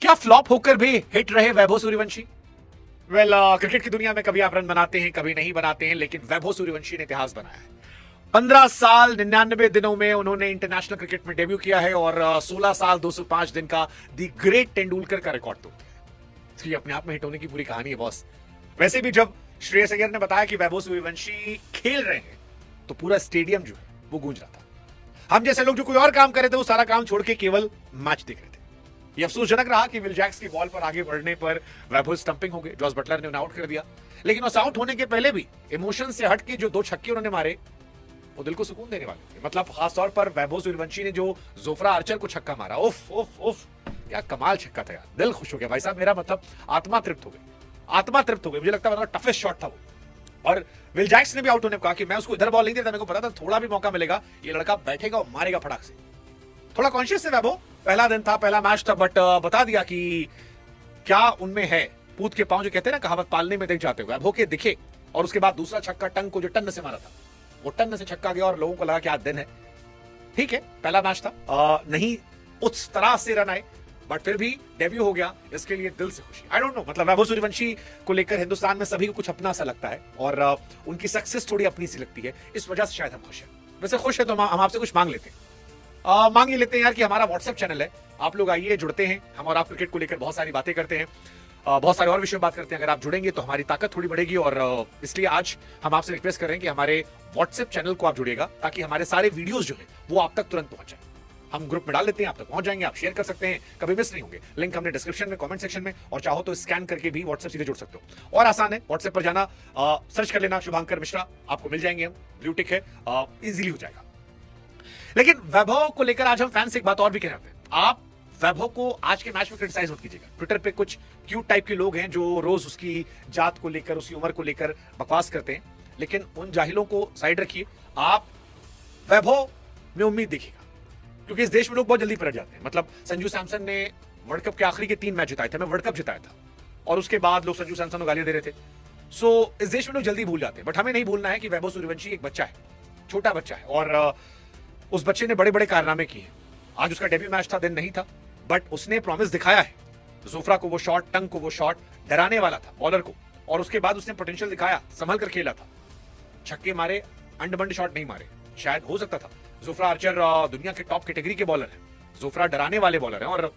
क्या फ्लॉप होकर भी हिट रहे वैभव सूर्यवंशी? वेल, क्रिकेट की दुनिया में कभी आप रन बनाते हैं, कभी नहीं बनाते हैं, लेकिन वैभव सूर्यवंशी ने इतिहास बनाया है। 15 साल 99 दिनों में उन्होंने इंटरनेशनल क्रिकेट में डेब्यू किया है और 16 साल 205 दिन का दी ग्रेट तेंदुलकर का रिकॉर्ड तोड़ दिया। तो ये अपने आप में हिट होने की पूरी कहानी है बॉस। वैसे भी जब श्रेयस अय्यर ने बताया कि वैभव सूर्यवंशी खेल रहे हैं तो पूरा स्टेडियम जो है वो गूंज रहा था। हम जैसे लोग जो कोई और काम कर रहे थे वो सारा काम छोड़ के केवल मैच देख रहे थे। ये अफसोसजनक रहा कि विल जैक्स की बॉल पर आगे बढ़ने पर वैभव स्टंपिंग हो गए, जॉस बटलर ने उन्हें आउट कर दिया। लेकिन उस आउट होने के पहले भी इमोशन से हट के जो 2 छक्के उन्होंने मारे वो दिल को सुकून देने वाले थे। मतलब खासतौर पर वैभव सूर्यवंशी ने जो जोफ्रा आर्चर को छक्का मारा, उफ उफ उफ, क्या कमाल छक्का था यार। दिल खुश हो गया भाई साहब मेरा, मतलब आत्मा तृप्त हो गई, आत्मा तृप्त हो गई। मुझे लगता है टफेस्ट शॉट था वो। और विल जैक्स ने भी आउट होने को कहा कि मैं उसको इधर बॉल नहीं देता, मेरे को पता था थोड़ा भी मौका मिलेगा ये लड़का बैठेगा और मारेगा फटाक से। थोड़ा कॉन्शियस है वैभव, पहला दिन था, पहला मैच था, बट बता दिया कि क्या उनमें है। पूत के पांव जो कहते हैं ना, कहावत पालने में देख जाते हुए वैभव के दिखे। और उसके बाद दूसरा छक्का टंग को जो टन से मारा था, वो टन से छक्का गया और लोगों को लगा कि आज दिन है। ठीक है, पहला मैच था, नहीं उस तरह से रन आए, बट फिर भी डेब्यू हो गया, इसके लिए दिल से खुशी। आई डोंट नो, मतलब वैभव सूर्यवंशी को लेकर हिंदुस्तान में सभी को कुछ अपना सा लगता है और उनकी सक्सेस थोड़ी अपनी सी लगती है, इस वजह से शायद हम खुश हैं। वैसे खुश है तो हम आपसे कुछ मांग लेते हैं, मांग ही लेते हैं यार कि हमारा व्हाट्सएप चैनल है, आप लोग आइए, जुड़ते हैं, हम और आप क्रिकेट को लेकर बहुत सारी बातें करते हैं, बहुत सारे और विषयों में बात करते हैं। अगर आप जुड़ेंगे तो हमारी ताकत थोड़ी बढ़ेगी और इसलिए आज हम आपसे रिक्वेस्ट कर रहे हैं कि हमारे व्हाट्सएप चैनल को आप जुड़िएगा ताकि हमारे सारे वीडियोस जो है वो आप तक तुरंत पहुंच जाए। हम ग्रुप में डाल देते हैं, आप तक पहुंच जाएंगे, आप शेयर कर सकते हैं, कभी मिस नहीं होंगे। लिंक हमने डिस्क्रिप्शन में, कमेंट सेक्शन में, और चाहो तो स्कैन करके भी व्हाट्सएप सीधे जुड़ सकते हो। और आसान है, व्हाट्सएप पर जाना, सर्च कर लेना शुभांकर मिश्रा, आपको मिल जाएंगे हम, ब्लू टिक है, इजीली हो जाएगा। लेकिन वैभव को लेकर आज हम फैन से एक बात और भी कह रहे हैं। आप वैभव को आज के मैच में क्रिटिसाइज मत कीजिएगा। ट्विटर पे कुछ क्यूट टाइप के लोग हैं जो रोज उसकी जात को लेकर, उसकी उम्र को लेकर बकवास करते हैं, लेकिन उन जाहिलों को साइड रखिए। आप वैभव में उम्मीद देखिएगा, क्योंकि इस देश में लोग बहुत जल्दी पलट जाते हैं। मतलब संजू सैमसन ने वर्ल्ड कप के आखिरी के 3 मैच जिताए थे, मैं वर्ल्ड कप जिताया था, और उसके बाद लोग संजू सैमसन को गालियां दे रहे थे। सो इस देश में लोग जल्दी भूल जाते हैं, बट हमें नहीं भूलना है कि वैभव सूर्यवंशी एक बच्चा है, छोटा बच्चा है, और उस बच्चे ने बड़े बड़े कारनामे किए। आज उसका डेब्यू मैच था, दिन नहीं था, बट उसने प्रॉमिस दिखाया है। जोफ्रा को वो शॉट, टंग को वो शॉट डराने वाला था बॉलर को, और उसके बाद उसने पोटेंशियल दिखाया, संभल कर खेला था, छक्के मारे, अंड बंड शॉट नहीं मारे। शायद हो सकता था। जोफ्रा आर्चर दुनिया के टॉप कैटेगरी के बॉलर है, जोफ्रा डराने वाले बॉलर है, और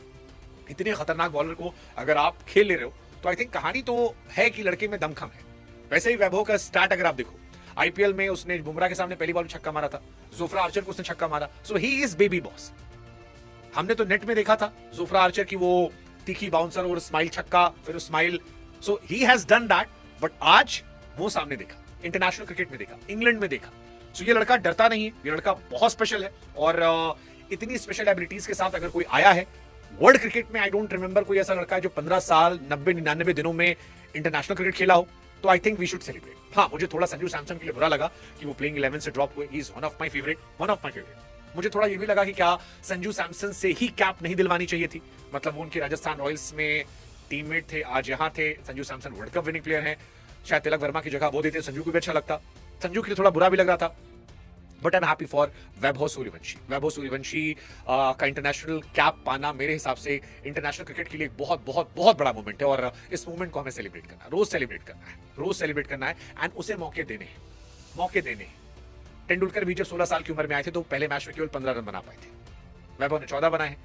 इतने खतरनाक बॉलर को अगर आप खेल ले रहे हो तो आई थिंक कहानी तो है कि लड़के में दमखम है। वैसे ही वैभव का स्टार्ट अगर आप देखो, आईपीएल में उसने बुमराह के सामने पहली बॉल में छक्का मारा था, जोफ्रा आर्चर को उसने छक्का मारा। सो ही इज बेबी बॉस। हमने तो नेट में देखा था जोफ्रा आर्चर की वो तीखी बाउंसर और स्माइल छक्का, फिर smile, so he has done that, but आज वो सामने देखा, इंटरनेशनल क्रिकेट में देखा, इंग्लैंड में देखा। सो ये लड़का डरता नहीं है, ये लड़का बहुत स्पेशल है, और इतनी स्पेशल एबिलिटीज के साथ अगर कोई आया है वर्ल्ड क्रिकेट में, आई डोंट रिमेंबर कोई ऐसा लड़का है जो 15 साल 90-99 दिनों में इंटरनेशनल क्रिकेट खेला हो, तो I think we should celebrate. हाँ, मुझे थोड़ा संजू सैमसन के लिए बुरा लगा कि वो प्लेइंग 11 से ड्रॉप हुए। He is one of my favourite. मुझे थोड़ा ये भी लगा कि क्या संजू सैमसन से ही कैप नहीं दिलवानी चाहिए थी। मतलब वो उनके राजस्थान रॉयल्स में टीममेट थे, आज यहाँ थे। Sanju Samson world cup winning player हैं, शायद तिलक वर्मा की जगह वो देते, संजू को भी अच्छा लगता। संजू के लिए थोड़ा बुरा भी लग रहा था, but I am happy for Vaibhav Suryavanshi. Vaibhav Suryavanshi का इंटरनेशनल कैप पाना मेरे हिसाब से इंटरनेशनल क्रिकेट के लिए एक बहुत बहुत बहुत बड़ा मोमेंट है, और इस मोमेंट को हमें सेलिब्रेट करना है, रोज सेलिब्रेट करना है, एंड उसे मौके देने हैं। तेंदुलकर भी जब 16 साल की उम्र में आए थे तो पहले मैच में केवल 15 रन बना पाए थे, वैभव ने 14 बनाए।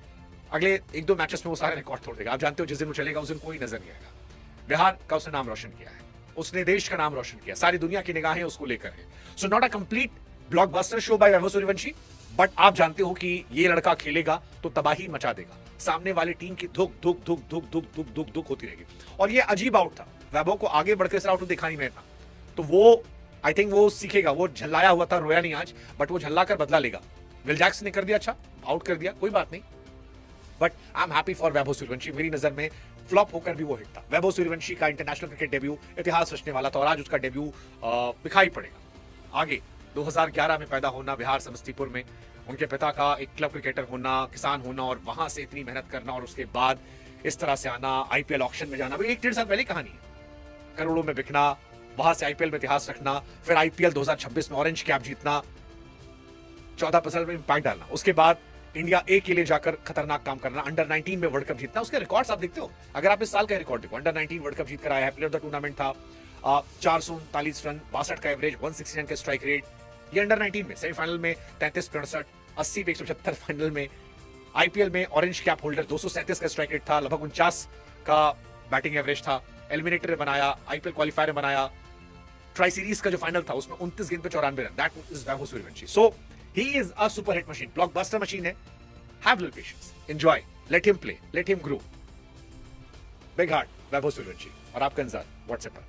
अगले 1-2 मैचेस में वो सारे रिकॉर्ड तोड़ देगा। आप जानते हो जिस दिन वो चलेगा उस दिन कोई नजर नहीं आएगा। बिहार का उसने नाम रोशन किया है, उसने देश का नाम रोशन किया, सारी दुनिया की निगाहें उसको लेकर है। So not a complete blockbuster show by Vaibhav Suryavanshi, but आप जानते हो कि ये लड़का खेलेगा तो तबाही मचा देगा, सामने वाली टीम की धुक धुक धुक धुक धुक धुक धुक धुक होती रहेगी। और ये अजीब आउट था, वैभव को आगे बढ़कर सिर्फ आउट दिखा नहीं मिलता, तो वो आई थिंक वो सीखेगा। वो झल्लाया हुआ था, रोया नहीं आज, बट वो झल्ला कर बदला लेगा। विल जैक्स ने कर दिया, अच्छा आउट कर दिया, कोई बात नहीं, but I am happy for Vaibhav Suryavanshi. मेरी नजर में फ्लॉप होकर भी वो हिट था। वैभव सूर्यवंशी का इंटरनेशनल क्रिकेट डेब्यू इतिहास रचने वाला था, और आज उसका डेब्यू दिखाई पड़ेगा। आगे 2011 में पैदा होना बिहार समस्तीपुर में, उनके पिता का एक क्लब क्रिकेटर होना, किसान होना, और वहां से इतनी मेहनत करना, और उसके बाद इस तरह से आना, आईपीएल ऑक्शन में जाना, वो 1-1.5 साल पहले कहानी है, करोड़ों में बिकना, वहां से आईपीएल में इतिहास रखना, फिर आईपीएल 2026 में ऑरेंज कैप जीतना, 14 फसल में इंपैक्ट डालना, उसके बाद इंडिया ए के लिए जाकर खतरनाक काम करना, अंडर 19 में वर्ल्ड कप जीतना, उसके रिकॉर्ड्स आप देखते हो। अगर आप इस साल का रिकॉर्ड देखो, अंडर 19 वर्ल्ड कप जीत कर आया है, प्लेयर ऑफ द टूर्नामेंट था, 439 रन, 62 का एवरेज, 169 का स्ट्राइक रेट, ये अंडर 19 में। सेमीफाइनल में 33-63, 80 पे 175, फाइनल में। आईपीएल में ऑरेंज कैप होल्डर, 237 का स्ट्राइक रेट था, लगभग 49 का बैटिंग एवरेज था। एलिमिनेटर बनाया, आईपीएल क्वालिफायर बनाया, ट्राई सीरीज का जो फाइनल था उसमें 29 गेंद पे 94 run. That is Vaibhav Suryavanshi. So he is a super hit machine, blockbuster machine है। Have little patience, enjoy, let him play, let him grow. Big heart Vaibhav Suryavanshi. और आपका इंतजार व्हाट्सएप पर।